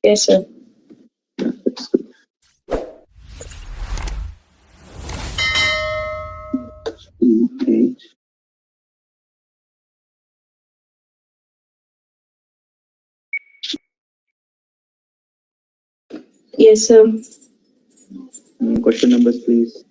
Yes, sir. Okay. Yes, sir. Question numbers, please.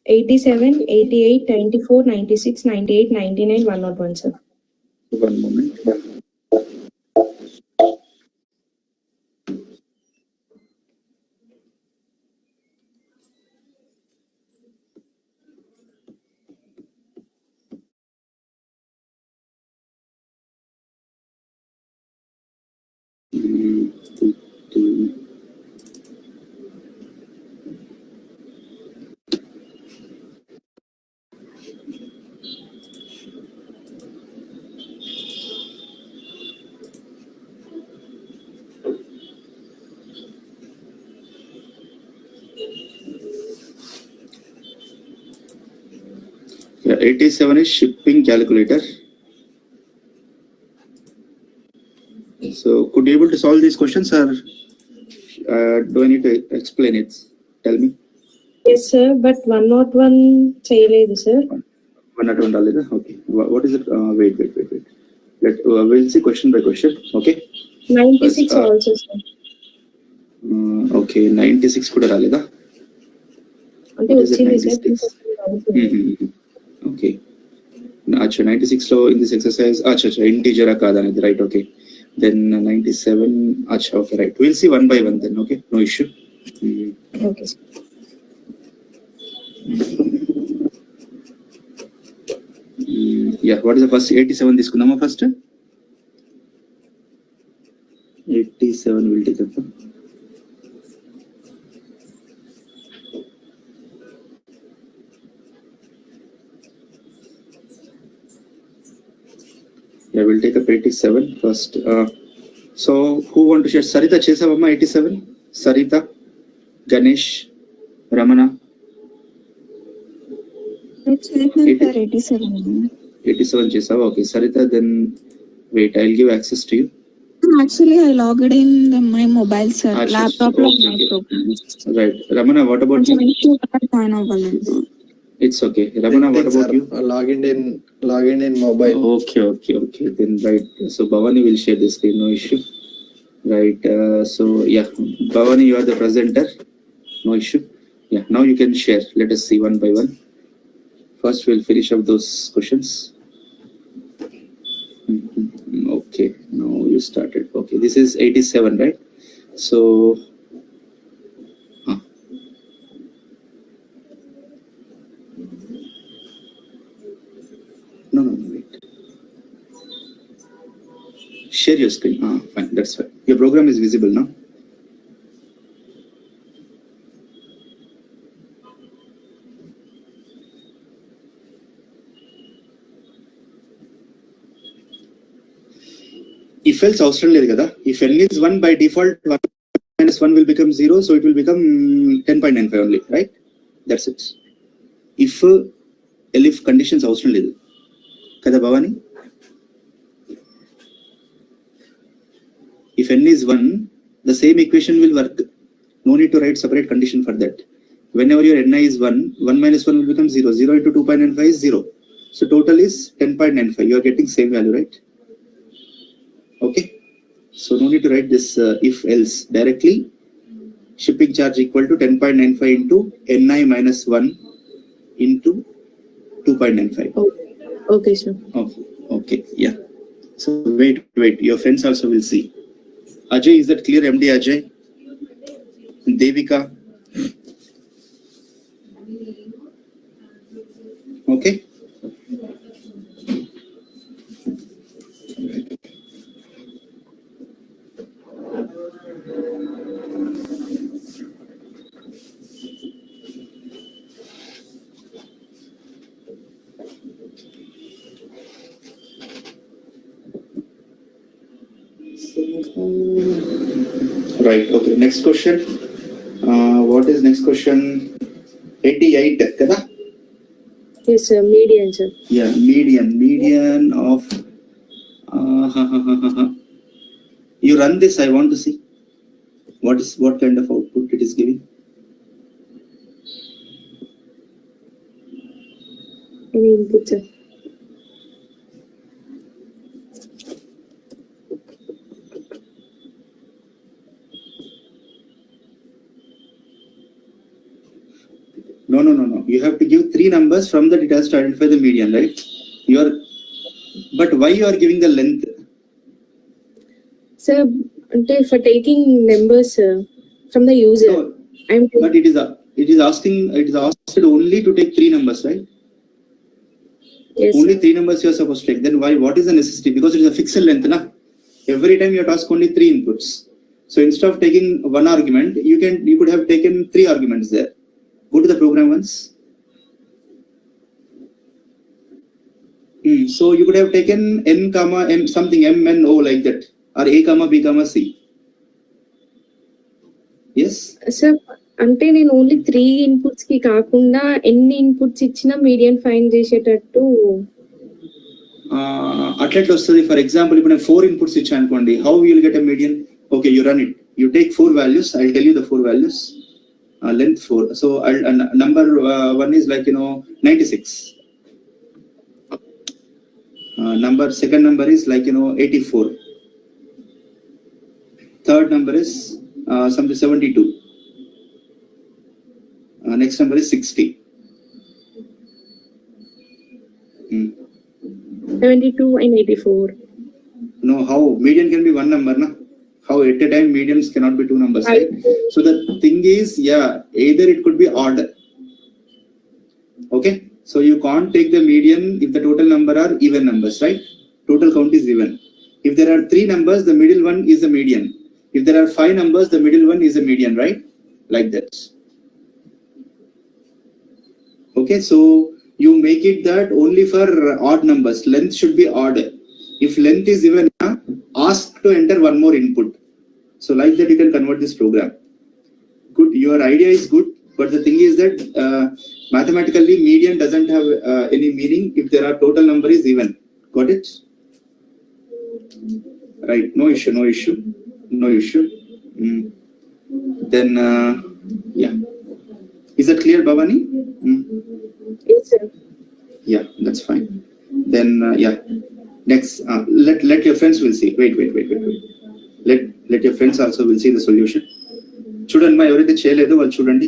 $87, $88, $94, $96, $98, $99, $101, sir. One moment. Yeah, 87 is shipping calculator. So, could you able to solve these questions, or do I need to explain it? Tell me. Yes, sir. But 101 చేయలేదు, sir. 101 రాలేదా? Okay. What is it? Wait. We'll see question by question. Okay. 96 First, also, sir. Okay. 96 కూడా రాలేదా? అంటే వచ్చింది, sir. Okay. Acha, 96 లో in this exercise, acha, integer కాదనేది, right? Okay. Then 97, acha, okay, right. We'll see one by one then, okay? No issue. Okay, sir. Yeah, what is the first? 87 తీసుకుందామా first? 87 will take up. Yeah, we'll take up 87 first. So, who want to share? Sarita chesavamma 87? Sarita, Ganesh, Ramana. 87 chesava. Okay, Sarita, then wait, I'll give access to you. Actually, I logged in my mobile, sir. Laptop okay, my programs. Right. Ramana, what about you? It's okay. Ramana, what about you? Login in mobile. Okay. Then right. So Bhavani will share the screen, no issue. Right. So yeah, Bhavani, you are the presenter. No issue. Yeah. Now you can share. Let us see one by one. First, we'll finish up those questions. Okay. Now you started. Okay. This is 87, right? So. No, wait. Share your screen. Fine, that's fine. Your program is visible now. If else అవసరం లేదు కదా. If n is 1 by default, 1 minus 1 will become 0, so it will become 10.95 only, right? That's it. If elif conditions అవసరం లేదు కదా Bhavani. If n is 1, the same equation will work. No need to write separate condition for that. Whenever your ni is 1, 1 minus 1 will become 0. 0 into 2.95 is 0. So total is 10.95. You are getting same value, right? Okay. So no need to write this if else. Directly, shipping charge equal to 10.95 into ni minus 1 into 2.95. Okay, sir. Okay. Yeah. So wait. Your friends also will see. Ajay, is that clear? MD Ajay? Devika? Okay. Right. Okay. Next question. What is next question? 88. Kada? Yes, sir. Median, sir. Yeah. Median of. You run this. I want to see. What kind of output it is giving. Any input, sir. No. You have to give 3 numbers from that it has to identify the median, right? But why you are giving the length? Sir, for taking numbers from the user, No, I'm but it is asked only to take 3 numbers, right? yes, Only sir. 3 numbers you are supposed to take. Then why? What is the necessity? Because it is a fixed length, na? Every time you are asked only 3 inputs. So instead of taking 1 argument, you could have taken 3 arguments there. Go to the program once. So you could have taken n comma m something m n o like that, or a comma b comma c. Yes. Sir అంటే నేను only 3 inputs కి కాకుండా ఎన్ని inputs ఇచ్చినా median find చేసేటట్టు అట్లా వస్తుంది. For example ఇప్పుడు నేను 4 ఇన్పుట్స్ ఇచ్చాను అనుకోండి, how will get a median? Okay, you run it, you take 4 values. I'll tell you the 4 values. Length 4. So number 1 is like 96. Second number is like 84. Third number is something 72. Next number is 60. 72 and 84. No, how median can be one number, na? How at a time medians cannot be 2 numbers, right? So the thing is, either it could be odd. Okay, so you can't take the median if the total number are even numbers, right? Total count is even. If there are 3 numbers, the middle one is the median. If there are 5 numbers, the middle one is a median, right? Like that. Okay, so you make it that only for odd numbers. Length should be odd. If length is even, ask to enter 1 more input. So like that you can convert this program. Good, your idea is good, but the thing is that mathematically median doesn't have any meaning if there are total number is even. Got it? Right, no issue. Then yeah, is that clear, Bhavani? Yes, sir. Yeah, that's fine. Then next, let your friends will see. Wait. Let your friends also will see the solution. Chudandi ma evaraithe cheyaledo vallu chudandi.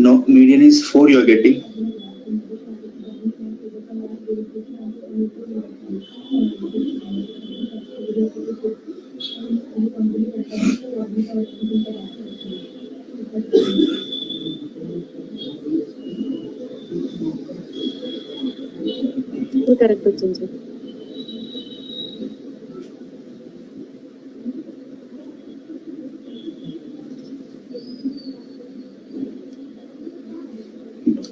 No, median is 4 you are getting. Correct వచ్చింది sir.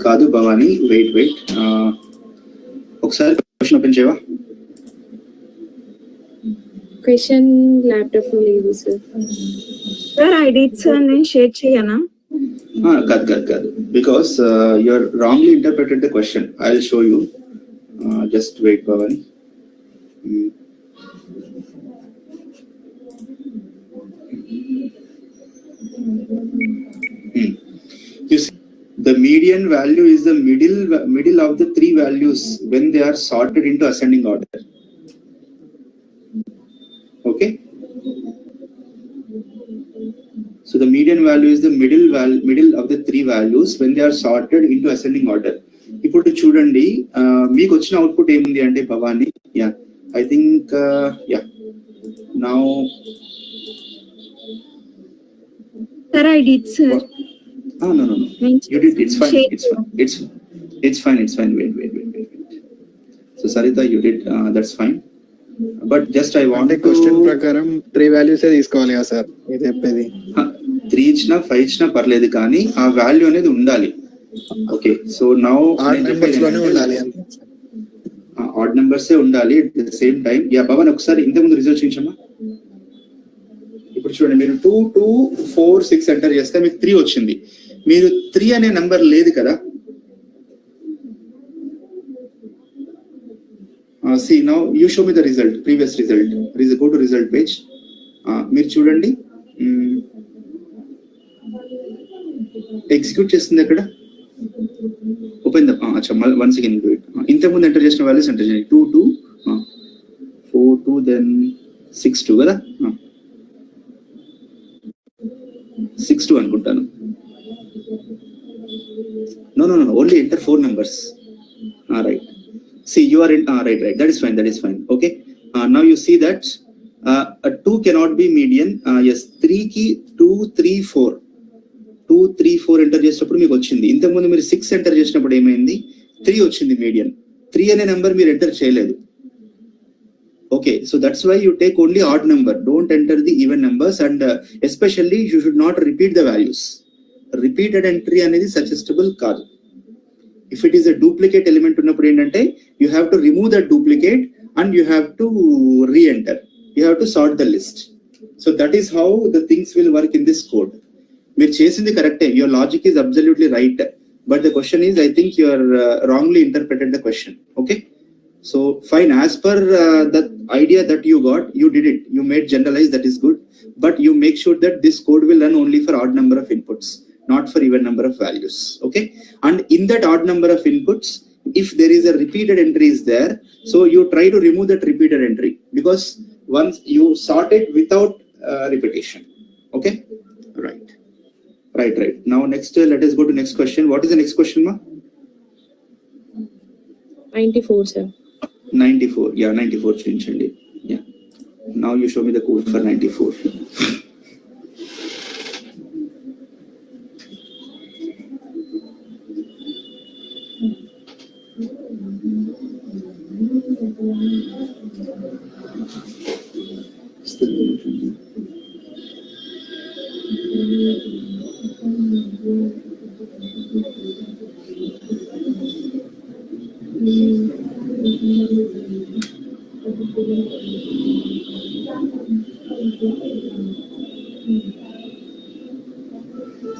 కాదు Bhavani, wait ఒకసారి question open చేయవా? Question laptop లో లేదు sir. Sir I did sir, నేను share చేయనా? కాదు, because you are wrongly interpreted the question. I will show you. Just wait Bhavani. You see, the median value is the middle of the three values when they are sorted into ascending order. Okay. So the median value is the middle of the three values when they are sorted into ascending order. ఇప్పుడు చూడండి, మీకు వచ్చిన output ఏముంది అంటే Bhavani, yeah I think yeah now sir I did sir. No. You did. It's fine. It's fine. Wait. So Sarita, you did. That's fine. But just I want to. Question ప్రకారం 3 values తీసుకోవాలి కదా sir, ఇది చెప్పేది. 3 ఇచ్చినా 5 ఇచ్చినా పర్లేదు, కానీ ఆ వాల్యూ అనేది ఉండాలి. Okay, so now odd numbers లోనే ఉండాలి అంతే. ఆడ్ నెంబర్సే ఉండాలి at the same time. Yeah Bhavan, ఒకసారి ఇంతకుముందు రిజల్ట్ చూపించమ్మా. ఇప్పుడు చూడండి, మీరు 2, 2, 4, 6 ఎంటర్ చేస్తే మీకు 3 వచ్చింది. మీరు 3 అనే నెంబర్ లేదు కదా. See now you show me the result, previous result. Go to result page. మీరు చూడండి, ఎగ్జిక్యూట్ చేస్తుంది అక్కడ. ఓపెన్ ద అచ్చా, వన్స్ అగైన్ డూ ఇట్. ఇంతకుముందు ఎంటర్ చేసిన వాల్యూస్ ఎంటర్ చేయండి. 2, 2, 4, 2, దెన్ 6, 2 కదా. 6, 2 అనుకుంటాను. No, only enter 4 numbers. Right. See, you are in right. That is fine. Okay. Now you see that a 2 cannot be median. Yes, 3 ki 2, 3, 4. 2, 3, 4 enter చేసినప్పుడు మీకు వచ్చింది. ఇంతకుముందు మీరు 6 ఎంటర్ చేసినప్పుడు ఏమైంది? 3 వచ్చింది మీడియన్. 3 అనే నెంబర్ మీరు ఎంటర్ చేయలేదు. Okay, so that's why you take only odd number. Don't enter the even numbers, and especially you should not repeat the values. Repeated entry అనేది suggestible కాదు. If it is a duplicate element ఉన్నప్పుడు ఏంటంటే you have to remove that duplicate and you have to re-enter. You have to sort the list. So that is how the things will work in this code. మీరు చేసింది కరెక్టే, your logic is absolutely right, but the question is, I think you are wrongly interpreted the question. Okay, so fine, as per the idea that you got, you did it, you made generalize, that is good, but you make sure that this code will run only for odd number of inputs, not for even number of values. Okay, and in that odd number of inputs, if there is a repeated entry is there, so you try to remove that repeated entry, because once you sort it without repetition. Okay, right. Now next, let us go to next question. What is the next question, ma? 94 sir. 94. Yeah, 94 చూపించండి. Yeah, now you show me the code for 94.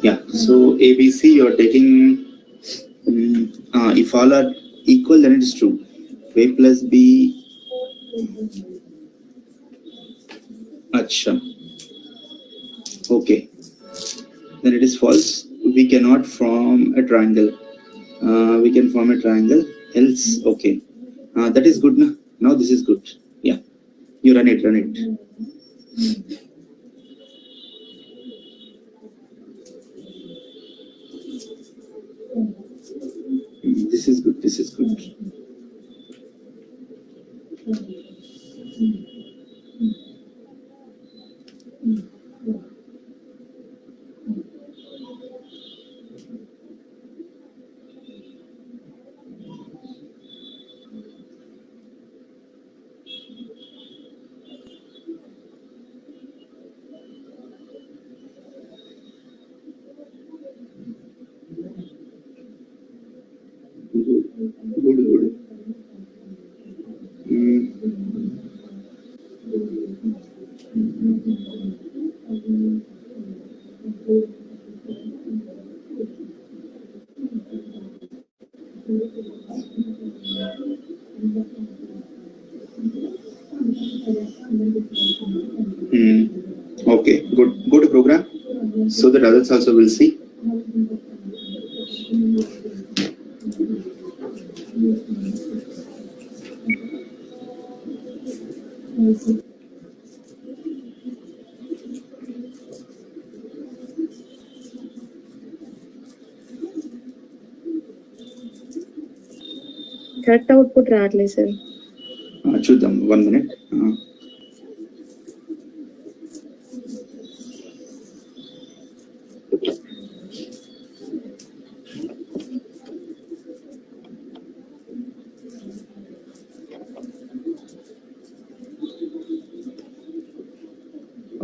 Yeah, so ABC you are taking, if all are equal then it is true. A plus B. Acha. Okay, then it is false. We cannot form a triangle. We can form a triangle else. Okay, that is good. Now this is good. Yeah, you run it. This is good. Good good. Okay, good. Go to program so that others also will see. Correct output రావట్లేదు sir. చూద్దాం, 1 minute.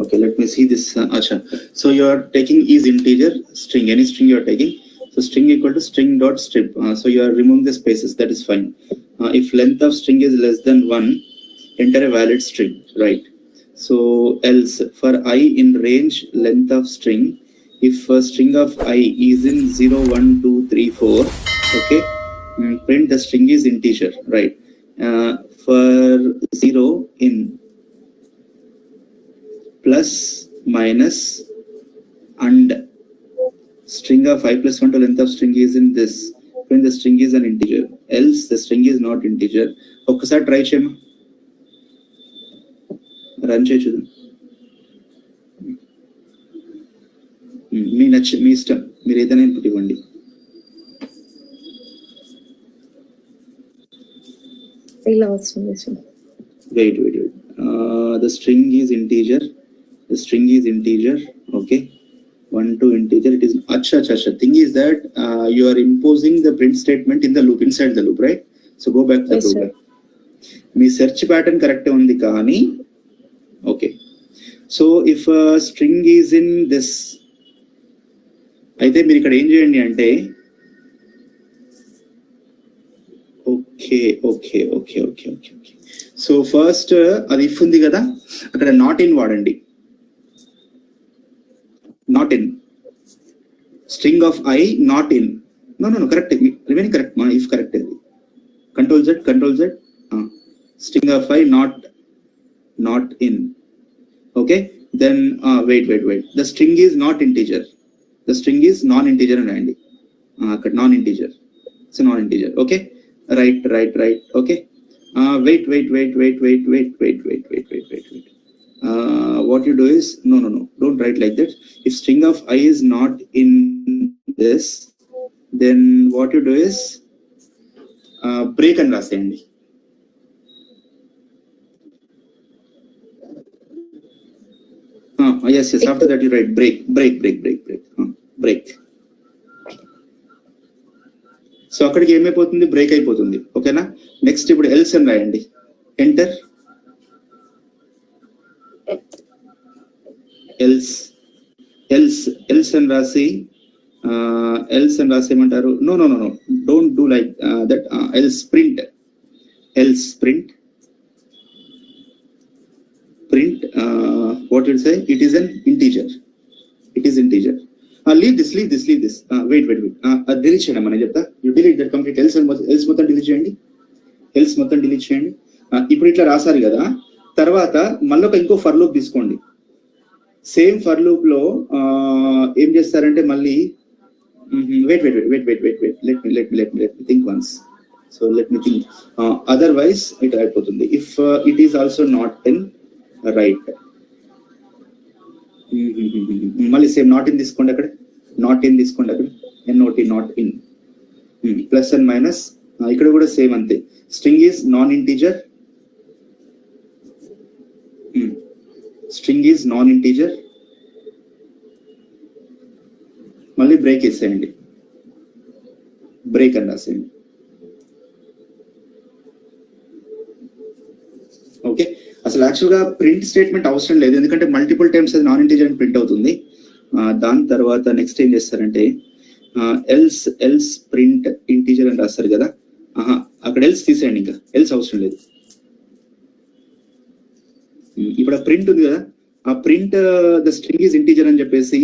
Okay, let me see this. Acha. So you are taking is integer string, any string you are taking. So string equal to string dot strip. So you are removing the spaces. That is fine. If length of string is less than 1, enter a valid string, right? So else for I in range length of string, if a string of I is in 0, 1, 2, 3, 4, okay, print the string is integer, right? For 0 in plus minus and string of I plus 1 to length of string is in this, when the string is an integer, else the string is not integer. Okkasari try cheyama, run cheyu, మీ నచ్చ మీ ఇష్టం, మీరు ఏదైనా input ఇవ్వండి. ఇలా వస్తుంది sir. Wait. The string is integer. The string is integer. Okay. 1 to integer. It is acha. Thing is that you are imposing the print statement in the loop, inside the loop, right? So go back to the program. Me search pattern correct undi kaani. Okay. So if a string is in this, అయితే మీరు ఇక్కడ ఏం చేయండి అంటే okay. So first అది if ఉంది కదా, అక్కడ నాట్ ఇన్ వాడండి. Not in string of I not in. No correct, remaining correct. మా ఇఫ్ కరెక్ట్ అది. Control Z string of I not in. Okay, then wait. The string is not integer. The string is non integer అని రాయండి. అక్కడ non integer. So non integer. Okay, right. Okay, wait. What you do is no, don't write like that. If string of I is not in this, then what you do is break and raseyandi. Yes, after that you write break. Break. So అక్కడికి ఏమైపోతుంది, break అయిపోతుంది. ఓకేనా, next ఇప్పుడు else అని రాయండి. Enter. Else అని రాసి ఏమంటారు, no don't do like that. Else print what you say, it is an integer. Leave this. Wait. Delete చేయండి అమ్మా, నేను చెప్తా. You delete that complete else మొత్తం delete చేయండి. ఇప్పుడు ఇట్లా రాసారు కదా, తర్వాత మళ్ళీ ఇంకో ఫర్ లూప్ తీసుకోండి. సేమ్ ఫర్ లూప్ లో ఏం చేస్తారంటే మళ్ళీ wait. Let me think once. So let me think. Otherwise it అయిపోతుంది. If it is also not in, right. మళ్ళీ సేమ్ నాట్ ఇన్ తీసుకోండి. అక్కడ NOT not in. Plus and minus ఇక్కడ కూడా సేమ్ అంతే. String is non integer. మళ్ళీ break వేసేయండి. Break అని రాసేయండి. ఓకే, అసలు యాక్చువల్గా ప్రింట్ స్టేట్మెంట్ అవసరం లేదు, ఎందుకంటే మల్టిపుల్ టైమ్స్ అది నాన్ ఇంటీజర్ అని ప్రింట్ అవుతుంది. దాని తర్వాత నెక్స్ట్ ఏం చేస్తారంటే ఎల్స్ ప్రింట్ ఇంటీజర్ అని రాస్తారు కదా, అక్కడ ఎల్స్ తీసేయండి, ఇంకా ఎల్స్ అవసరం లేదు. ఇప్పుడు ఆ ప్రింట్ ఉంది కదా, ఆ print the string is integer అని చెప్పేసి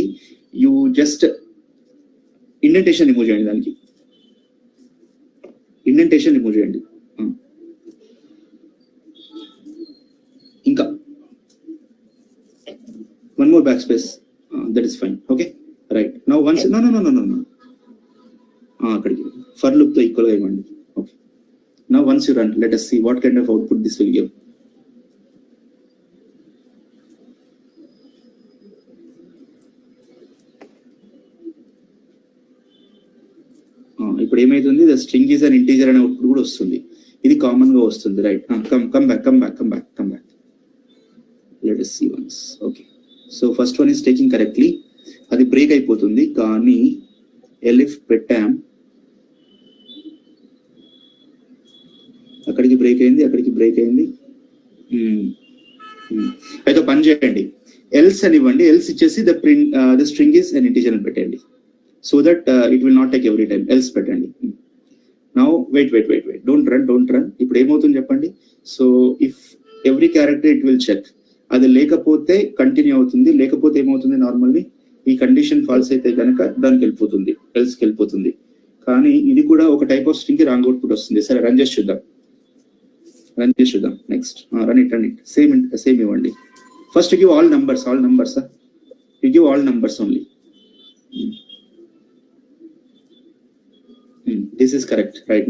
యూ జస్ట్ ఇండెంటేషన్ రిమూవ్ చేయండి, దానికి ఇండెంటేషన్ రిమూవ్ చేయండి. ఇంకా one more backspace, that is fine. Okay, right, now once no akkadiki for loop to equal ga ivandi. Okay, now once you run, let us see what kind of output this will give. ఇప్పుడు ఏమైతుంది, the string is an integer అనే output కూడా వస్తుంది. ఇది common గా వస్తుంది, right? Come back, let us see once. Okay, so first one is taking correctly, అది break అయిపోతుంది, కానీ ఎలిఫ్ పెట్టాం, అక్కడికి బ్రేక్ అయింది. అయితే పని చేయండి, ఎల్స్ అని ఇవ్వండి, ఎల్స్ ఇచ్చేసి the string is an integer అని పెట్టండి, so that it will not take every time. Else పెట్టండి. Now wait, don't run. ఇప్పుడు ఏమవుతుంది చెప్పండి. So if every character it will check, అది లేకపోతే కంటిన్యూ అవుతుంది, లేకపోతే ఏమవుతుంది, నార్మల్లీ ఈ కండిషన్ ఫాల్స్ అయితే కనుక దానికి వెళ్ళిపోతుంది, ఎల్స్కి వెళ్ళిపోతుంది. కానీ ఇది కూడా ఒక టైప్ ఆఫ్ స్ట్రింగ్ కి రాంగ్ అవుట్పుట్ వస్తుంది. సరే, రన్ చేసి చూద్దాం. నెక్స్ట్ రన్ ఇట్ సేమ్ ఇవ్వండి. First give all numbers, you give all numbers only. This is correct, right?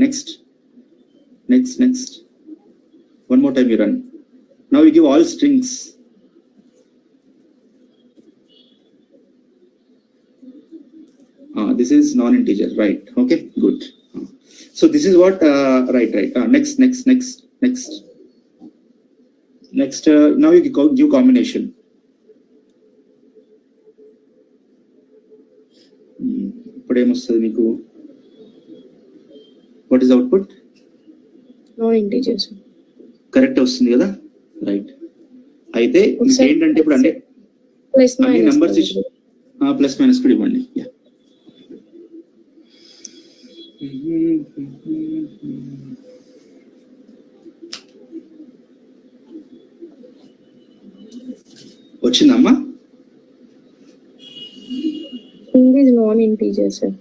Next one more time you run. Now you give all strings. This is non-integer, right? Okay, good. So this is what, right. Next. Now you give combination. ఇప్పుడు ఏమొస్తుంది మీకు? What is the output? Non-integers. Correct వస్తుంది కదా, right? అయితే ఏంటంటే ఇప్పుడు అన్ని numbers plus minus కూడా ఇవ్వండి. వచ్చిందమ్మా? non-integer, sir.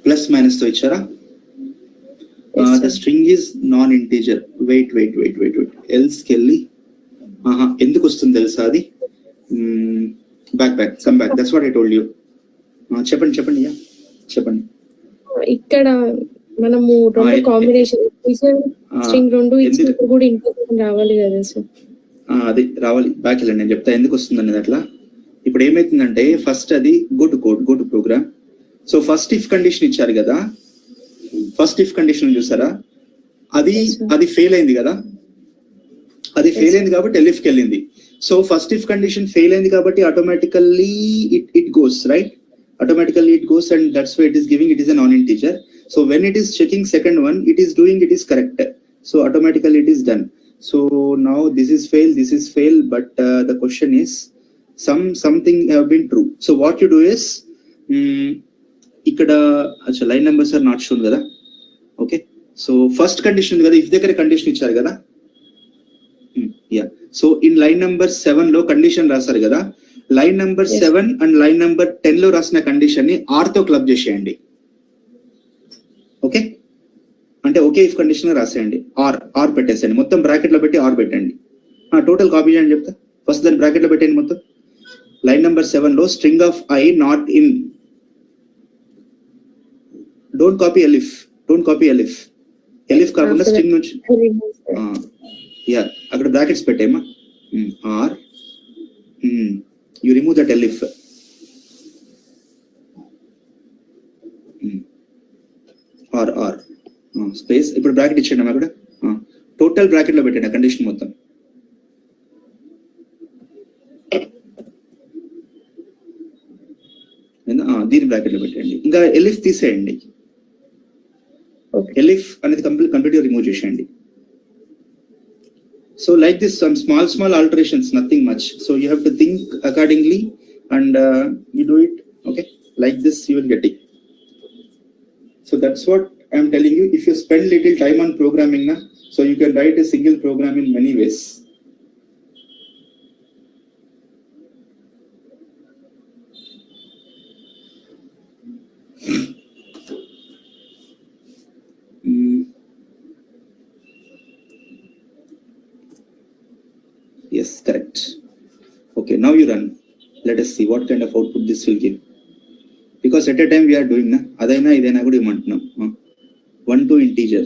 ప్లస్ మైనస్ తో ఇచ్చారా? The string is non-integer. Wait. Else kelli. ఎందుకు వస్తుంది తెలుసా అది? Back, come back. That's what I told you. చెప్పండి. ఇక్కడ మనము రెండు కాంబినేషన్ స్ట్రింగ్ రెండు ఇచ్చినప్పుడు కూడా ఇంటిజర్ రావాలి కదా సార్? అది రావాలి. బ్యాక్ వెళ్ళండి, నేను చెప్తా ఎందుకు వస్తుంది అనేది. అట్లా ఇప్పుడు ఏమైతుందంటే, ఫస్ట్ అది go to programme. So first if condition ఇచ్చారు కదా, ఫస్ట్ ఇఫ్ కండిషన్ చూసారా, అది ఫెయిల్ అయింది కదా, అది ఫెయిల్ అయింది కాబట్టి ఎలిఫ్ కి వెళ్ళింది. So first if condition fail అయింది కాబట్టి automatically it goes, right? Automatically it goes, and that's why it is giving it is a non-integer. So when it is checking second one, it is correct. So automatically it is done. So now this is fail, but the question is something have been true. So what you do is, ikkada line numbers are not shown kada. Okay, so first condition kada, if దగ్గర condition ఇచ్చారు కదా, so in line number 7 లో condition రాశారు కదా, line number 7 and line number 10 లో రాసిన condition ని are తో క్లబ్ చేసేయండి. ఓకే, అంటే ఓకే ఇఫ్ కండిషన్ రాసేయండి, ఆర్ పెట్టేసేయండి, మొత్తం బ్రాకెట్ లో పెట్టి ఆర్ పెట్టండి. టోటల్ కాపీ చేయండి చెప్తా. ఫస్ట్ దాన్ని బ్రాకెట్ లో పెట్టండి మొత్తం. లైన్ నెంబర్ 7 లో string of I not in, don't copy elif కాకుండా స్ట్రింగ్ నుంచి అక్కడ బ్రాకెట్స్ పెట్టేమా, or you remove that elif. or space. ఇప్పుడు బ్రాకెట్ ఇచ్చేయండి అక్కడ, టోటల్ బ్రాకెట్ లో పెట్టండి కండిషన్ మొత్తం. దీని బ్రాకెట్ లో పెట్టండి. ఇంకా ఎలిఫ్ తీసేయండి, ఎలిఫ్ అనేది కంప్లీట్గా రిమూవ్ చేసేయండి. So like this, some small alterations, nothing much. So you have to think accordingly and you do it. Okay, like this you will get it. So that's what I am telling you, if you spend little time on programming, na, so you can write a single program in many ways. Yes, correct. Okay, now you run. Let us see what kind of output this will give. Because at a time we are doing na, adaina idaina kuda imantunam. 1 to integer.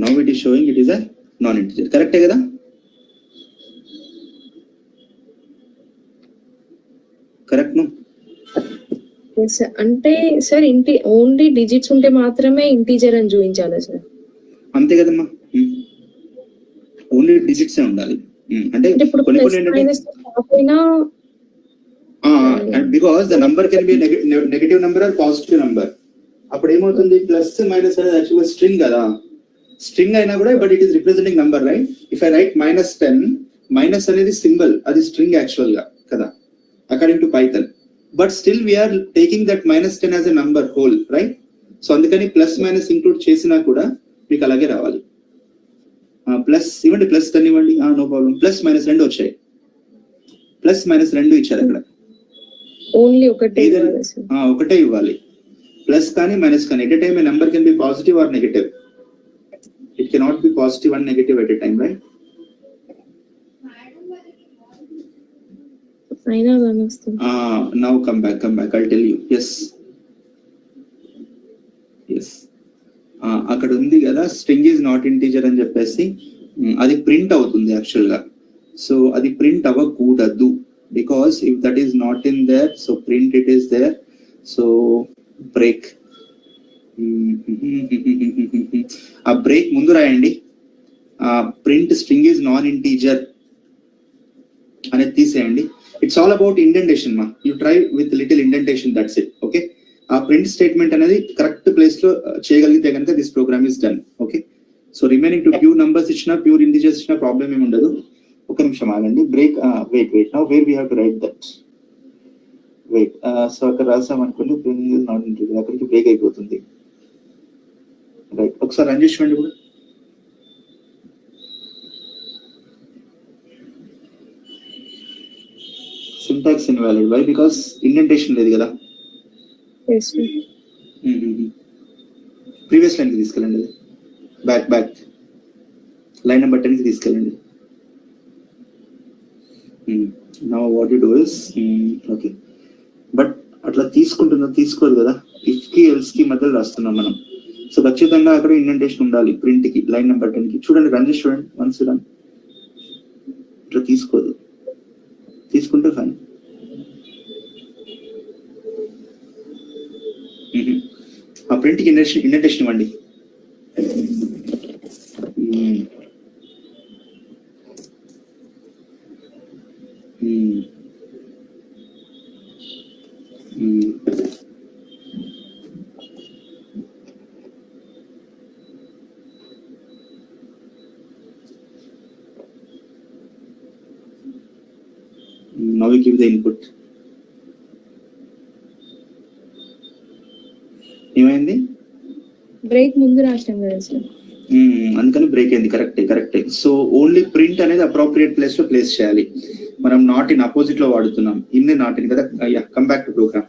Now it is showing it is a non-integer. Correct kada? Correct no? Yes, sir. అంటే sir only digits ఉంటే మాత్రమే integer అని చూపించాలి sir. అంతే కదమ్మా, only digits ఉండాలి. అంటే ఇప్పుడు కొన్ని కొన్ని ఏంటంటే because the number can be negative number or positive number. అప్పుడు ఏమవుతుంది, ప్లస్ మైనస్ అనేది యాక్చువల్గా స్ట్రింగ్ కదా, స్ట్రింగ్ అయినా కూడా but it is representing number, right? If I write -10, minus అనేది సింబల్, అది స్ట్రింగ్ యాక్చువల్ గా కదా according to Python. But still we're taking that -10 as a number whole, right? So అందుకని ప్లస్ మైనస్ ఇంక్లూడ్ చేసినా కూడా మీకు అలాగే రావాలి. ప్లస్ ఇవ్వండి, +10 ఇవ్వండి, నో ప్రాబ్లం. ప్లస్ మైనస్ 2 వచ్చాయి, ప్లస్ మైనస్ 2 ఇచ్చారు అక్కడ. ఓన్లీ ఒకటే ఇవ్వాలి, ప్లస్ కానీ మైనస్ కానీ. At a time A number can B positive or negative. It cannot be positive and negative at a time, right? Now come back. I'll tell you. Yes. అక్కడ ఉంది కదా, string is not integer అని చెప్పేసి అది print అవుతుంది actual గా. So అది print అవ్వకూడదు, because if that is not in there, so print it is there. So break, ఆ బ్రేక్ ముందు రాయండి. Print string is non integer అనేది తీసేయండి. ఇట్స్ ఆల్ అబౌట్ ఇండెంటేషన్ మా. You try with little indentation, that's it. Okay, ఆ print statement అనేది correct place లో చేయగలిగితే కనుక this program is done. Okay, so remaining to pure numbers ఇచ్చినా, pure integers ఇచ్చినా ప్రాబ్లం ఏమి ఉండదు. ఒక నిమిషం ఆగండి. Break, wait now where we have to write that. Wait, so అక్కడ రాసాం అనుకోండి, ప్రింట్ ఈజ్ నాట్ ఇంటీజర్, అక్కడికి బ్రేక్ అయిపోతుంది. రైట్, ఒకసారి రన్ చేసి చూడండి కూడా. Syntax invalid. Why? Because indentation లేదు కదా. ప్రీవియస్ లైన్ కి తీసుకెళ్ళండి, బ్యాక్ లైన్ నెంబర్ 10 కి తీసుకెళ్ళండి. Now what you do is, okay, but అట్లా తీసుకోరు కదా, ఇఫ్ కి ఎల్స్ కి మధ్యలో రాస్తున్నాం మనం. సో ఖచ్చితంగా అక్కడ ఇండెంటేషన్ ఉండాలి ప్రింట్ కి, లైన్ నెంబర్ 10 కి. చూడండి, రన్ చేసి చూడండి, వన్స్ రన్. ఇట్లా తీసుకోదు, తీసుకుంటే ఫైన్. ఆ ప్రింట్ కి ఇండెంటేషన్ ఇవ్వండి. Now we give the input. ఏమైంది? బ్రేక్ ముందు రాసినాం కదా సార్, అందుకని బ్రేక్ అయింది. కరెక్టే. సో ఓన్లీ ప్రింట్ అనేది అప్రోప్రియేట్ ప్లేస్ లో ప్లేస్ చేయాలి. మనం నాట్ ఇన్ అపోజిట్ లో వాడుతున్నాం, ఇన్ నాట్ ఇన్ కదా. Come back to programme.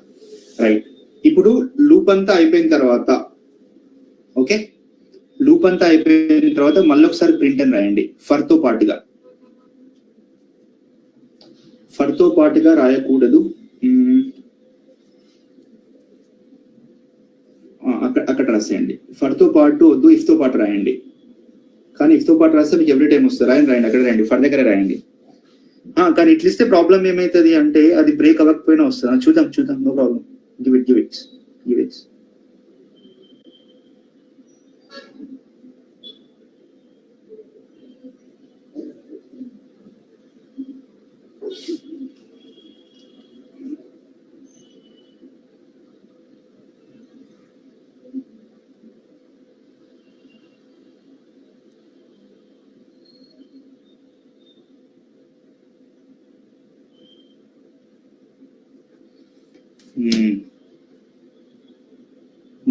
Right, ఇప్పుడు లూప్ అంతా అయిపోయిన తర్వాత, ఓకే, లూప్ అంతా అయిపోయిన తర్వాత మళ్ళీ ఒకసారి ప్రింట్ అని రాయండి. ఫర్ తో పాటుగా రాయకూడదు. అక్కడ రాసేయండి. ఫర్ తో పాటు వద్దు, ఇఫ్ తో పాటు రాయండి. కానీ ఇఫ్ తో పాటు రాస్తే మీకు ఎవ్రీ టైం వస్తుంది. రాయండి, అక్కడ రాయండి, ఫర్ దగ్గర రాయండి. కానీ ఇట్లా ఇస్తే ప్రాబ్లం ఏమైతుంది అంటే, అది బ్రేక్ అవ్వకపోయినా వస్తుంది. చూద్దాం, no problem. Give it.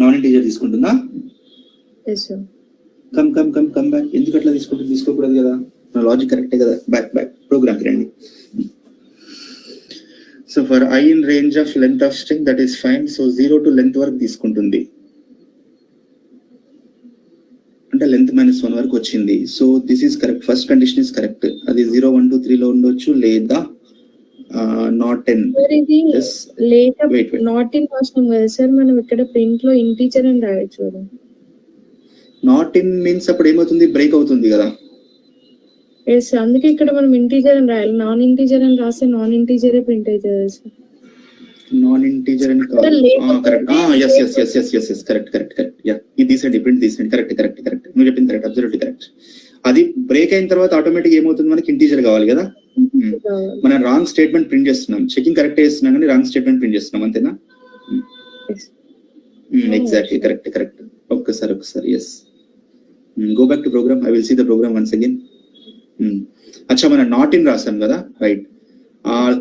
Non integer తీసుకుంటుందా? Yes sir. Come back. ఎందుకు అట్లా తీసుకుంటుంది? తీసుకోకూడదు కదా, నా లాజిక్ కరెక్టే కదా. బ్యాక్ ప్రోగ్రామ్కి రండి. So for I in range of length of string, that is fine. So 0 to length వరకు తీసుకుంటుంది, అంటే లెంత్ -1 వరకు వచ్చింది. So this is correct, first condition is correct. అది 0 1 2 3 లో ఉండొచ్చు, లేదా నాట్ ఇన్. నాట్ ఇన్ రాసినాం కదా సార్ మనం, ఇక్కడ ప్రింట్ లో ఇంటీజర్ అని రాయొచ్చు కదా. నాట్ ఇన్ మీన్స్ అప్పుడు ఏమవుతుంది, బ్రేక్ అవుతుంది కదా. ఎస్, అందుకే ఇక్కడ మనం ఇంటీజర్ అని రాయాలి. నాన్ ఇంటీజర్ అని రాస్తే నాన్ ఇంటీజరే ప్రింట్ అవుతుంది సార్. నాన్ ఇంటీజర్ అని కాదు, కరెక్ట్. Yes correct. యా, ఇది తీసేయండి, ప్రింట్ తీసేయండి. కరెక్ట్. నువ్వు చెప్పింది కరెక్ట్, అబ్సల్యూట్లీ కరెక్ట్. అది బ్రేక్ అయిన తర్వాత ఆటోమేటిక్ ఏమవుతుంది, మనకి ఇంటీజర్ కావాలి కదా. మనం రాంగ్ స్టేట్మెంట్ ప్రింట్ చేస్తున్నాం, చెకింగ్ కరెక్ట్ చేస్తున్నాం కానీ రాంగ్ స్టేట్మెంట్ ప్రింట్ చేస్తున్నాం, అంతేనా? Exactly correct. ఒక్కసారి yes, go back to program. I will see the program once again. అచ్చా, మనం నాట్ ఇన్ రాసాం కదా, రైట్.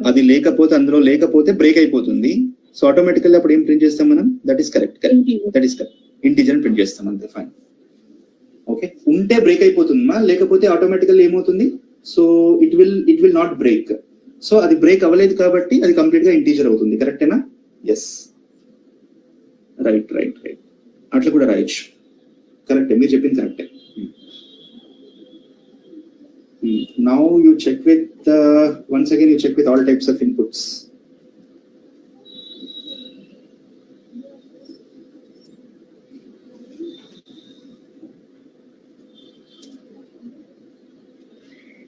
అది లేకపోతే, అందులో లేకపోతే బ్రేక్ అయిపోతుంది. సో ఆటోమేటికల్లీ అప్పుడు ఏం ప్రింట్ చేస్తాం మనం? That is correct. Integer print చేస్తాం, అంతే, ఫైన్. ఓకే, ఉంటే బ్రేక్ అయిపోతుందా, లేకపోతే ఆటోమేటికల్లీ ఏమవుతుంది? So it will not break. So అది బ్రేక్ అవ్వలేదు కాబట్టి అది కంప్లీట్ గా ఇంటీజర్ అవుతుంది, కరెక్టేనా? Yes, right. అట్లా కూడా రాయొచ్చు, కరెక్టే, మీరు చెప్పింది కరెక్టే. Now you check with once again you check with all types of inputs.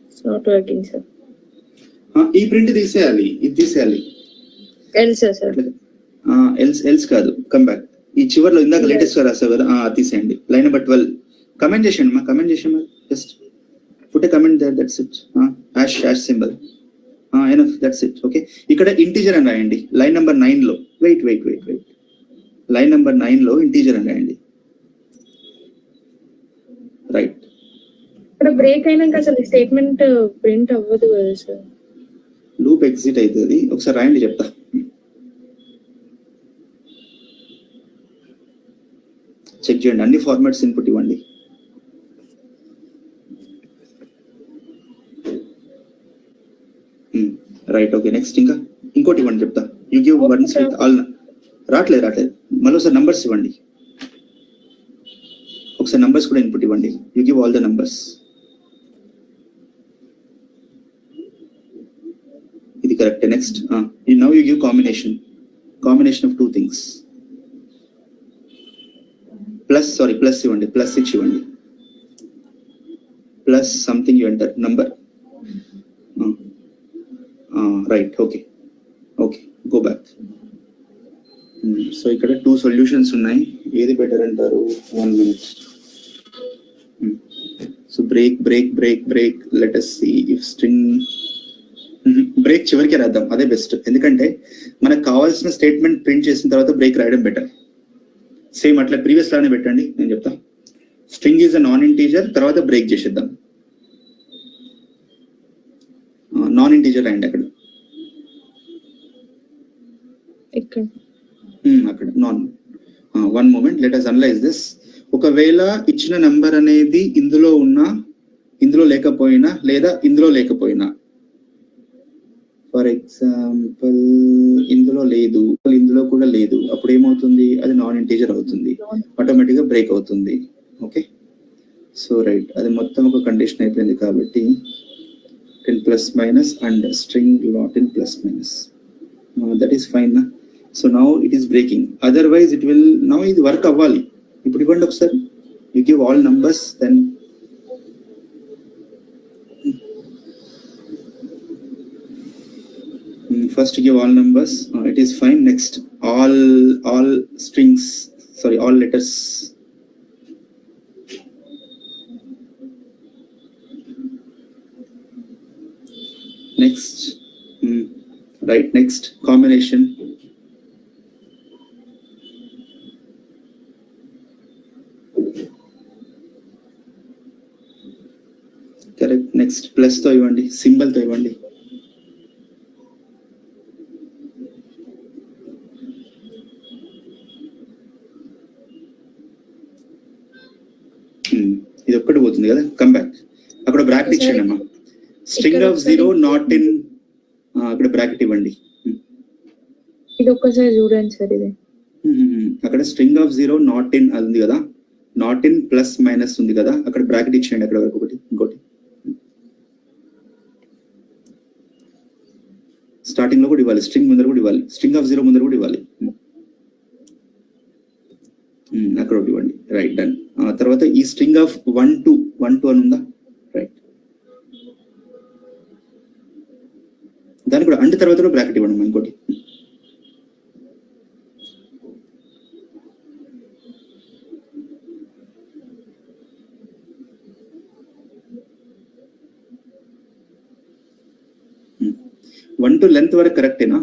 It's not working sir. ఈ ప్రింట్ తీసేయాలి, ఇది తీసేయాలి. Else sir. ఎల్స్ కాదు, కమ్ బ్యాక్. ఈ చివర్లో ఇందాక లేటెస్ట్ గా రాసావు కదా, తీసేయండి. లైన్ నెంబర్ 12 కమెంట్ చేసేయండి. Just put a comment there, that's it. Hash symbol, enough, that's it. Okay, ikkada integer అని రాయండి లైన్ నెంబర్ 9 లో. వెయిట్ లైన్ నెంబర్ 9 లో ఇంటీజర్ అని రాయండి, రైట్. ఇక్కడ బ్రేక్ అయినాక అసలు స్టేట్మెంట్ ప్రింట్ అవ్వదు కదా సార్, లూప్ ఎగ్జిట్ అవుతుంది. ఒకసారి రాయండి, చెప్తా. చెక్ చేయండి, అన్ని ఫార్మాట్స్ ఇన్పుట్ ఇవ్వండి. Right, okay. నెక్స్ట్ ఇంకోటి ఇవ్వండి, చెప్తా. You give once with all. రావట్లేదు. మళ్ళీ ఒకసారి నంబర్స్ ఇవ్వండి, ఒకసారి నంబర్స్ కూడా ఇన్పుట్ ఇవ్వండి. You give all the numbers. ఇది correct. Next, now you give combination of 2 things. Plus ఇవ్వండి, +6 ఇవ్వండి. Plus something you enter number. Right, okay, go back. So ఇక్కడ 2 సొల్యూషన్స్ ఉన్నాయి, ఏది బెటర్ అంటారు? 1 minute. So break let us see if string break చివరికి రాద్దాం, అదే బెస్ట్. ఎందుకంటే మనకు కావాల్సిన స్టేట్మెంట్ ప్రింట్ చేసిన తర్వాత బ్రేక్ రాయడం బెటర్. సేమ్ అట్లా ప్రీవియస్ లానే పెట్టండి, నేను చెప్తా. String is a non integer, తర్వాత బ్రేక్ చేసేద్దాం. నాన్ ఇంటీజర్ రాయండి అక్కడ non. 1 moment, let us analyze this. ఒకవేళ ఇచ్చిన నంబర్ అనేది ఇందులో ఉన్నా, ఇందులో లేకపోయినా, లేదా ఇందులో లేకపోయినా, ఫర్ ఎగ్జాంపుల్ ఇందులో లేదు, ఇందులో కూడా లేదు, అప్పుడు ఏమవుతుంది? అది నాన్ ఇంటీజర్ అవుతుంది, ఆటోమేటిక్ గా బ్రేక్ అవుతుంది. ఓకే, సో రైట్, అది మొత్తం ఒక కండిషన్ అయిపోయింది కాబట్టి 10 plus minus and string not in plus minus, that is fine na. So now it is breaking, otherwise it will, now ఇది వర్క్ అవ్వాలి. ఇప్పుడు ఇవ్వండి ఒకసారి, you give all numbers, then first give all numbers, it is fine. Next, all strings, sorry, all letters. Next, right, next combination. Correct. Next, plus తో ఇవ్వండి, symbol తో ఇవ్వండి. ఒకటి పోతుంది కదా, కమ్ బ్యాక్. అక్కడ బ్రాకెట్ ఇచ్చేయండి అమ్మా. స్ట్రింగ్ ఆఫ్ 0 నాట్ ఇన్, అక్కడ బ్రాకెట్ ఇవ్వండి. ఇది ఒక్కసారి చూడండి సార్. ఇది అక్కడ స్ట్రింగ్ ఆఫ్ 0 నాట్ ఇన్ అది ఉంది కదా, నాట్ ఇన్ ప్లస్ మైనస్ ఉంది కదా, అక్కడ బ్రాకెట్ ఇచ్చేయండి అక్కడ వరకు ఒకటి. ఇంకోటి స్టార్టింగ్ లో కూడా ఇవ్వాలి, స్ట్రింగ్ ముందర కూడా ఇవ్వాలి, స్ట్రింగ్ ఆఫ్ 0 ముందర కూడా ఇవ్వాలి. అక్కడ ఒకటి ఇవ్వండి. Right, done. తర్వాత ఈ స్ట్రింగ్ ఆఫ్ 1 2 అని ఉందా, రైట్, దానికి కూడా అండ్ తర్వాత కూడా బ్రాకెట్ ఇవ్వండి. ఇంకోటి 1 to లెంత్ వరకు కరెక్టేనా?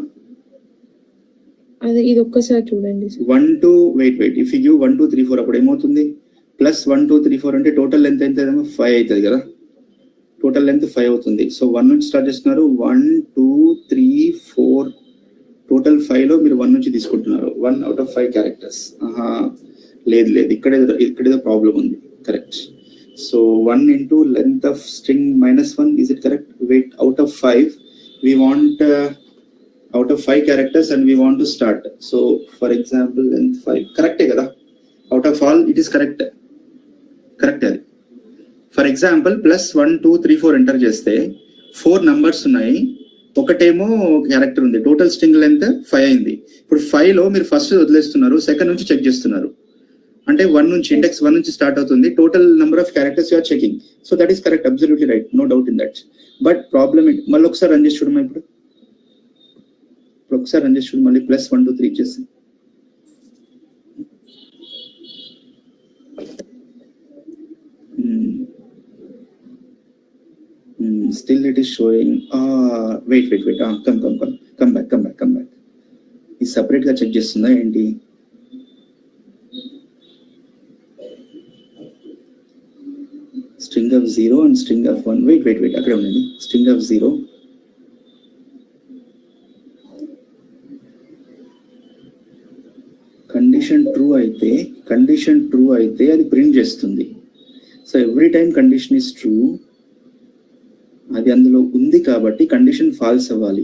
అదే ఇది ఒక్కసారి చూడండి. 1 to wait if you give 1 2 3 4 అప్పుడు ఏమవుతుంది, ప్లస్ 1 2 3 4 అంటే టోటల్ లెంత్ ఎంత 5 అవుతుంది కదా, టోటల్ లెంత్ 5 అవుతుంది. సో 1 నుంచి స్టార్ట్ చేస్తున్నారు, 1 2 3 4, టోటల్ 5 లో మీరు 1 నుంచి తీసుకుంటున్నారు. 1 out of 5 క్యారెక్టర్స్. లేదు ఇక్కడేదో ప్రాబ్లం ఉంది. Correct. So 1 into length of string -1, is it correct? Wait, out of 5 we want out of 5 characters and we want to start. So for example length 5 correct kada, out of all it is correct అది. For example plus 1 2 3 4 enter చేస్తే 4 numbers ఉన్నాయి, ఒకటేమో character ఉంది, total string length 5 అయింది. ఇప్పుడు 5 లో మీరు first వదిలేస్తున్నారు, సెకండ్ నుంచి చెక్ చేస్తున్నారు, అంటే 1 నుంచి ఇండెక్స్ 1 నుంచి స్టార్ట్ అవుతుంది, total number of characters you are checking. So that is correct, absolutely right, no doubt in that. But problem మళ్ళీ ఒకసారి రన్ చేసి చూడమ్మా. ఇప్పుడు ఒకసారి రన్ చేసి చూడు మళ్ళీ, ప్లస్ 1 2 3 ఇచ్చేసి. Still it is showing. Wait. Come back. ఇది సపరేట్ గా చెక్ చేస్తుందా ఏంటి? String of 0 and string of 1. Wait. అక్కడే ఉండండి. String of 0. కండిషన్ ట్రూ అయితే అది ప్రింట్ చేస్తుంది. So every time condition is true, అది అందులో ఉంది కాబట్టి కండిషన్ ఫాల్స్ అవ్వాలి.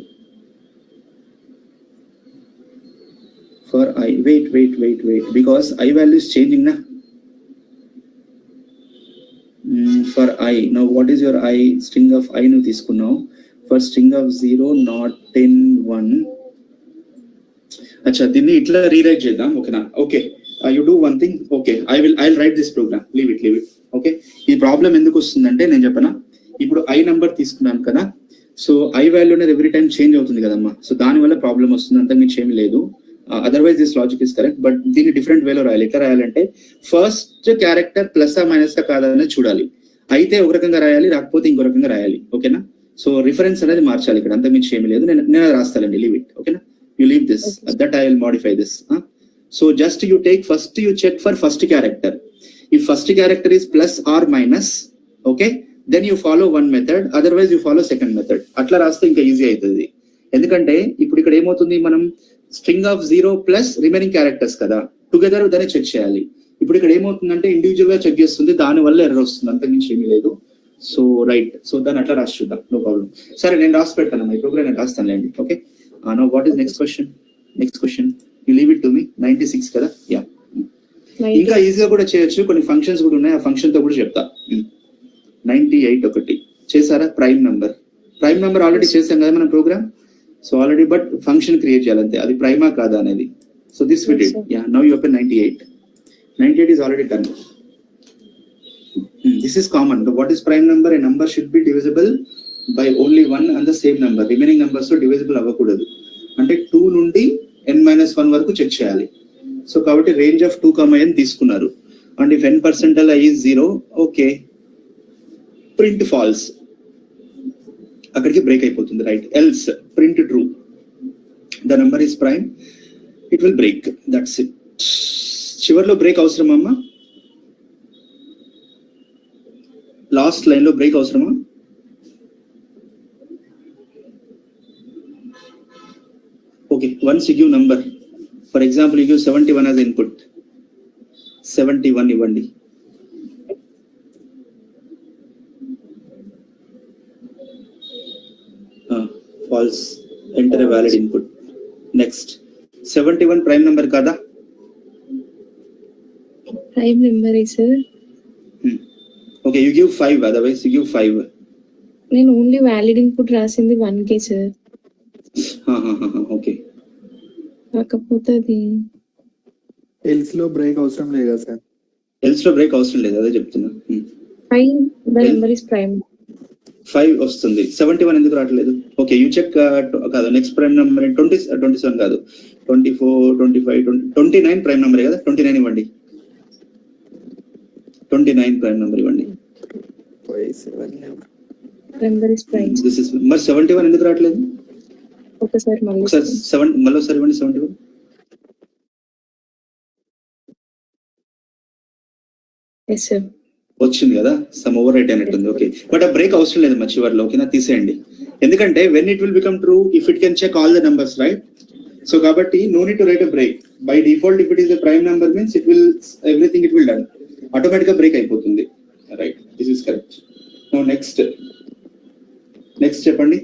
For I, wait, because I value is changing na. For I, now what is your I? String of I nu తీసుకున్నావు. For string of 0 not in 1. అచ్చా, దీన్ని ఇట్లా rewrite చేద్దాం, ఓకేనా? Okay, you do one thing. Okay, I'll write this program. Leave it. Okay, ఈ problem ఎందుకు వస్తుందంటే నేను చెప్పనా, ఇప్పుడు I నంబర్ తీసుకున్నాం కదా, సో I వాల్యూ అనేది ఎవ్రీ టైం చేంజ్ అవుతుంది కదమ్మా, సో దాని వల్ల ప్రాబ్లం వస్తుంది, అంతా మీకు ఏమి లేదు. Otherwise this logic is correct. But దీన్ని డిఫరెంట్ వేలో రాయాలి. ఎట్లా రాయాలంటే ఫస్ట్ క్యారెక్టర్ ప్లస్ మైనస్ కాదనేది చూడాలి, అయితే ఒక రకంగా రాయాలి, రాకపోతే ఇంకో రకంగా రాయాలి, ఓకేనా? సో రిఫరెన్స్ అనేది మార్చాలి ఇక్కడ, అంతా మీకు ఏమి లేదు. నేను రాస్తానండి, లీవ్ ఇట్, ఓకేనా? You leave this, that I will modify this. So just you take first, you check for first character. If first character is plus or minus, okay, then you follow one method, otherwise you follow second method. అట్లా రాస్తే ఇంకా easy అవుతుంది. ఎందుకంటే ఇప్పుడు ఇక్కడ ఏమవుతుంది, మనం string of 0 plus remaining characters కదా, టుగెదర్ దాన్ని చెక్ చేయాలి. ఇప్పుడు ఇక్కడ ఏమవుతుందంటే ఇండివిజువల్ గా చెక్ చేస్తుంది, దాని వల్ల ఎర్రర్ వస్తుంది, అంత మించి ఏమీ లేదు. సో రైట్, సో దాన్ని అట్లా రాసి చూద్దాం, నో ప్రాబ్లం. సరే, నేను రాసి పెడతాను, ఈ ప్రోగ్రామ్ నేను రాస్తానులేండి. Okay, now what is next question? You leave it to me. 96 కదా, యా. ఇంకా ఈజీగా కూడా చేయొచ్చు, కొన్ని ఫంక్షన్స్ కూడా ఉన్నాయి, ఆ ఫంక్షన్ తో కూడా చెప్తా. 98 ఒకటి చేసారా? ప్రైమ్ నంబర్ ఆల్రెడీ చేసాం కదా మనం program, so already, but function create చేయాలంతే, అది ప్రైమా కాదా అనేది. So this we did. Yeah, now you open 98 is already done. This is common. What is prime number? A number should be divisible by only one and the same number. Remaining numbers divisible అవ్వకూడదు, అంటే 2 నుండి n-1 వరకు check చేయాలి. So కాబట్టి range of 2, n తీసుకున్నారు. And if n% I is 0, okay, print false, అక్కడికి break అయిపోతుంది, right? Else print true, the number is prime, it will break, that's it. చివర్లో బ్రేక్ అవసరమమ్మా? లాస్ట్ లైన్ లో break అవసరమా? Okay, once you give number, for example, you give 71 as input, 71 ఇవ్వండి. false. Enter a valid input. Next. 71 prime number kada? Prime number is sir. Okay, you give 5, otherwise you give 5. నేను only valid input రాసింది 1K sir. Okay, కాకపోతే అది else లో break అవసరం లేదు కదా sir? Else లో బ్రేక్ అవసరం లేదు, అదే చెప్తున్నా. 5 ద నెంబర్ ఇస్ ప్రైమ్. 5 వస్తుంది, 71 ఎందుకు రావట్లేదు? Okay, you check. కాదు, నెక్స్ట్ ప్రైమ్ నెంబర్ 27 కాదు, 24, 25, 29 ప్రైమ్ నెంబర్ కదా. 29 ఇవ్వండి, 29 ప్రైమ్ నెంబర్ ఇవ్వండి. Number is prime. This is మరి 71 ఎందుకు రావట్లేదు? ఒకసారి మళ్ళీ ఒకసారి 7 మళ్ళీ ఒకసారి ఇవ్వండి. 71 ఎస్ సార్. వచ్చింది కదా, సమ్ ఓవర్ రైట్ అయినట్టుంది. ఓకే, బట్ ఆ బ్రేక్ అవసరం లేదు మా చివర్లో. ఓకేనా, తీసేయండి. ఎందుకంటే when it will become true if it can check all the numbers, right? So కాబట్టి no need to write a break. By default if it is the prime number means it will everything it will done, automatic గా break అయిపోతుంది. Right, this is correct. No next చెప్పండి.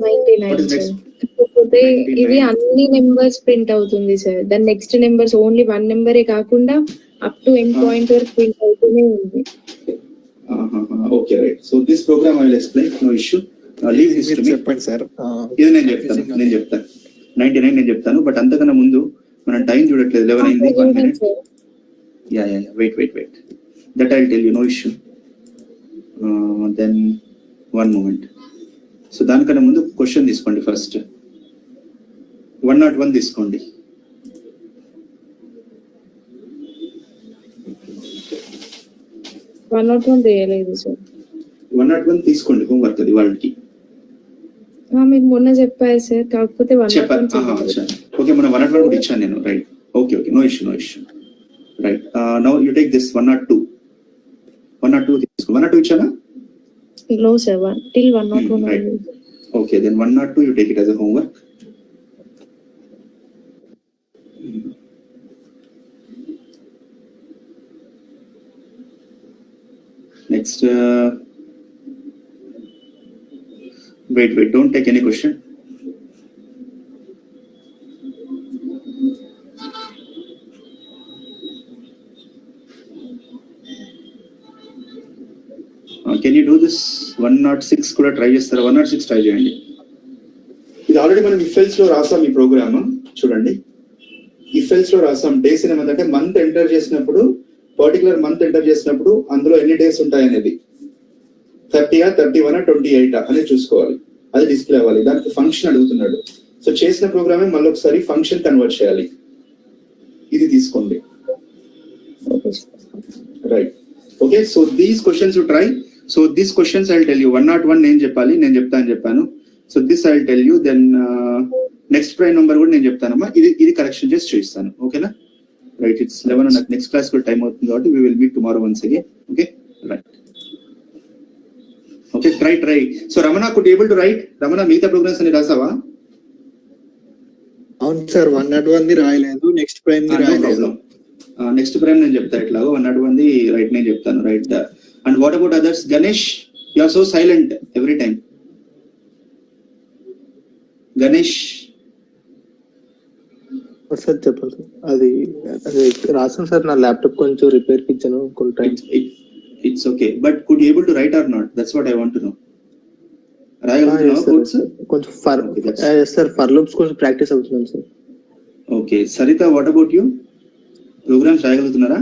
99 sir. కాకపోతే ఇది అన్ని numbers print అవుతుంది sir. దాని next numbers only 1 నెంబరే కాకుండా అప్ టు ఎండ్ పాయింట్ వరకు ప్రింట్ అవుతూనే ఉంది. Okay, right. So this program I will explain, no issue. Leave this to me. చెప్పండి సార్. ఇది నేను చెప్తాను 99 నేను చెప్తాను. బట్ అంతకన్నా ముందు మనం టైం చూడట్లేదు, 11 అయింది. 1 minute. Yeah wait that I will tell you, no issue. Then 1 moment. So దానికన్నా ముందు క్వశ్చన్ తీసుకోండి. ఫస్ట్ 101 తీసుకోండి. చేయలేదు సార్. 101 తీసుకోండి, హోంవర్క్ అది వాళ్ళకి మీకు మొన్న చెప్పారు సార్, కాకపోతే చెప్పారు. ఓకే, మన 101 కూడా ఇచ్చాను నేను, right? Okay, no issue. Right, now you take this 102 తీసుకో. 102 ఇచ్చానా? No sir, till 101 right. Okay, then 102 you take it as a homework. Next, wait, don't take any question. Can you do this? 106 కూడా try చేస్తారా? 106 try చేయండి. ఇది already మనం if else లో రాసాం ఈ ప్రోగ్రామ్. చూడండి, ఇఫెల్స్ లో రాసాం. డేస్ అనే మంత్ అంటే మంత్ ఎంటర్ చేసినప్పుడు, పర్టికులర్ మంత్ ఎంటర్ చేసినప్పుడు అందులో ఎన్ని డేస్ ఉంటాయి అనేది 30, 31, 28 అనేది చూసుకోవాలి. అది డిస్ప్లే అవ్వాలి. దానికి ఫంక్షన్ అడుగుతున్నాడు. సో చేసిన ప్రోగ్రామే మళ్ళీ ఒకసారి ఫంక్షన్ కన్వర్ట్ చేయాలి. ఇది తీసుకోండి. Right, okay. So these questions you try. So these questions I will tell you. 101 నేను చెప్పాలి, నేను చెప్పాను. So this I will tell you. Then next prime number కూడా నేను చెప్తానమ్మా. ఇది కరెక్షన్ చేసి చూపిస్తాను. ఓకేనా? రైట్, ఇట్స్ 11 నాకు నెక్స్ట్ క్లాస్ కూడా టైం అవుతుంది కాబట్టి we will meet tomorrow once again. Okay, right. Okay, try. So Ramana, could you able to write? Ramana, మిగతా ప్రోగ్రామ్స్ అన్ని రాసావా? అవును సార్, 101 ది రాయలేదు, నెక్స్ట్ ప్రైమ్ ది రాయలేదు. నెక్స్ట్ ప్రైమ్ నేను చెప్తా. ఎట్లాగో 101 ది రైట్ నేను చెప్తాను. Right. And what about others? Ganesh, you are so silent every time. Ganesh sir చెప్పండి సార్. అది రాసాను సార్, నా ల్యాప్టాప్ కొంచెం రిపేర్ కి ఇచ్చాను. It's okay, but could you able to write or not? That's what I want to know. రాయగలుగుతున్నావా codes? కొంచెం sir for loops కొంచెం ప్రాక్టీస్ అవుతున్నాను sir. Okay, Saritha, what about you? Programs రాయగలుగుతున్నారా?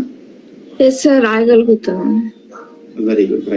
ఎస్ సార్, రాయగలుగుతాను. Very good, right.